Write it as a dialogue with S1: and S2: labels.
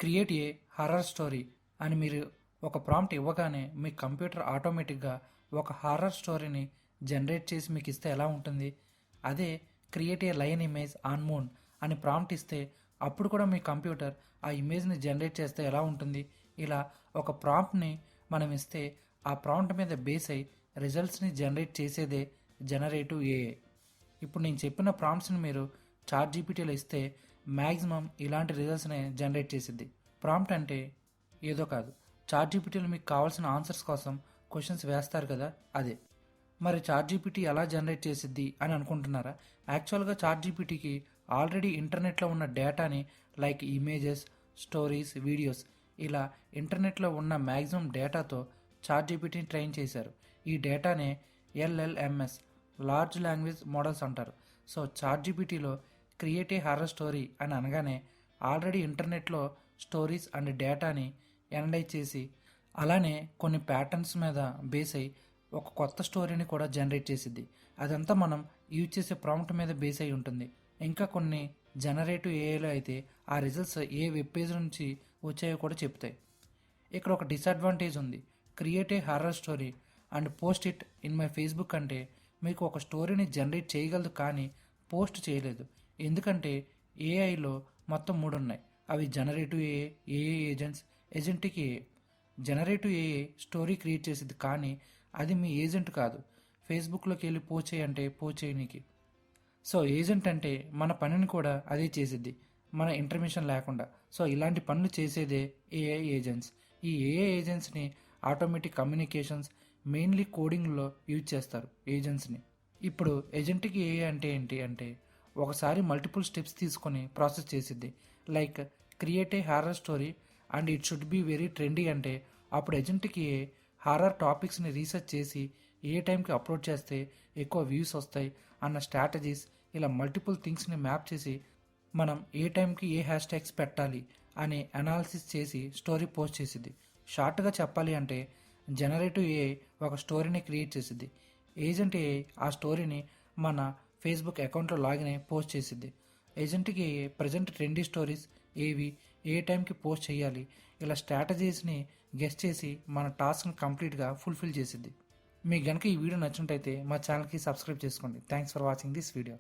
S1: Create a horror story అని మీరు ఒక ప్రాంప్ట్ ఇవ్వగానే మీ కంప్యూటర్ ఆటోమేటిక్గా ఒక హారర్ స్టోరీని జనరేట్ చేసి మీకు ఇస్తే ఎలా ఉంటుంది? అదే create a lion image on moon అని ప్రాంప్ట్ ఇస్తే అప్పుడు కూడా మీ కంప్యూటర్ ఆ ఇమేజ్ని జనరేట్ చేస్తే ఎలా ఉంటుంది? ఇలా ఒక ప్రాంప్ట్ని మనం ఇస్తే ఆ ప్రాంప్ట్ మీద బేస్ అయి రిజల్ట్స్ని జనరేట్ చేసేదే జనరేటివ్ ఏఐ. ఇప్పుడు నేను చెప్పిన ప్రాంప్ట్స్ని మీరు చాట్ జీపీటీలో ఇస్తే మ్యాక్సిమం ఇలాంటి రిజల్ట్స్నే జనరేట్ చేసిద్ది. ప్రాంప్ట్ అంటే ఏదో కాదు, చాట్ జీపీటీలో మీకు కావాల్సిన ఆన్సర్స్ కోసం క్వశ్చన్స్ వేస్తారు కదా, అదే. మరి చాట్ జీపీటీ ఎలా జనరేట్ చేసిద్ది అని అనుకుంటున్నారా? యాక్చువల్గా చాట్ జీపీటీకి ఆల్రెడీ ఇంటర్నెట్లో ఉన్న డేటాని లైక్ ఇమేజెస్, స్టోరీస్, వీడియోస్ ఇలా ఇంటర్నెట్లో ఉన్న మ్యాక్సిమం డేటాతో చాట్ జీపీటీని ట్రైన్ చేశారు. ఈ డేటానే ఎల్ఎల్ఎంఎస్, లార్జ్ లాంగ్వేజ్ మోడల్స్ అంటారు. సో చాట్ జీపీటీలో క్రియేట్ ఏ హారర్ స్టోరీ అని అనగానే ఆల్రెడీ ఇంటర్నెట్లో స్టోరీస్ అండ్ డేటాని అనలైజ్ చేసి అలానే కొన్ని ప్యాటర్న్స్ మీద బేస్ అయి ఒక కొత్త స్టోరీని కూడా జనరేట్ చేసిద్ది. అదంతా మనం యూజ్ చేసే ప్రాంప్ట్ మీద బేస్ అయి ఉంటుంది. ఇంకా కొన్ని జనరేటివ్ ఏఐలో అయితే ఆ రిజల్ట్స్ ఏ వెబ్ పేజ్ నుంచి వచ్చాయో కూడా చెప్తాయి. ఇక్కడ ఒక డిసడ్వాంటేజ్ ఉంది. Create a horror story and post it in my Facebook అంటే మీకు ఒక స్టోరీని జనరేట్ చేయగలదు కానీ పోస్ట్ చేయలేదు. ఎందుకంటే ఏఐలో మొత్తం 3 ఉన్నాయి. అవి generative AI, AI agents, agentic AI. Generative AI story create చేసేది కానీ అది మీ ఏజెంట్ కాదు. ఫేస్బుక్లోకి వెళ్ళి పోస్ట్ చేయంటే పోస్ట్ చేయనీకి. సో ఏజెంట్ అంటే మన పనిని కూడా అదే చేసిద్ది, మన ఇంటర్మిషన్ లేకుండా. సో ఇలాంటి పనులు చేసేదే ఏఐ ఏజెంట్స్. ఈ ఏఐ ఏజెంట్స్ని ఆటోమేటిక్ కమ్యూనికేషన్స్, మెయిన్లీ కోడింగ్లో యూజ్ చేస్తారు ఏజెంట్స్ని. ఇప్పుడు ఏజెంట్కి ఏఐ అంటే ఏంటి అంటే ఒకసారి మల్టిపుల్ స్టెప్స్ తీసుకొని ప్రాసెస్ చేసిద్ది. Like create a horror story and it should be very trendy అంటే అప్పుడు ఏజెంట్కి ఏ హారర్ టాపిక్స్ని రీసెర్చ్ చేసి ఏ టైంకి అప్లోడ్ చేస్తే ఎక్కువ వ్యూస్ వస్తాయి అన్న స్ట్రాటజీస్, ఇలా మల్టిపుల్ థింగ్స్ని మ్యాప్ చేసి మనం ఏ టైంకి ఏ హ్యాష్ ట్యాగ్స్ పెట్టాలి అనే అనాలిసిస్ చేసి స్టోరీ పోస్ట్ చేసిద్ది. షార్ట్గా చెప్పాలి అంటే జనరేటివ్ ఏఐ ఒక స్టోరీని క్రియేట్ చేసిద్ది. ఏజెంట్ ఏఐ ఆ స్టోరీని మన ఫేస్బుక్ అకౌంట్లో లాగిన్ అయి పోస్ట్ చేసిద్ది. ఏజెంట్కి ఏఐ ప్రజెంట్ ట్రెండీ స్టోరీస్ ఏవి ఏ టైంకి పోస్ట్ చేయాలి ఇలా స్ట్రాటజీస్ని గెస్ట్ చేసి మన టాస్క్ని కంప్లీట్గా ఫుల్ఫిల్ చేసిద్ది. మీకు గనుక ఈ వీడియో నచ్చినట్టయితే మా ఛానల్కి సబ్స్క్రైబ్ చేసుకోండి. Thanks for watching this video.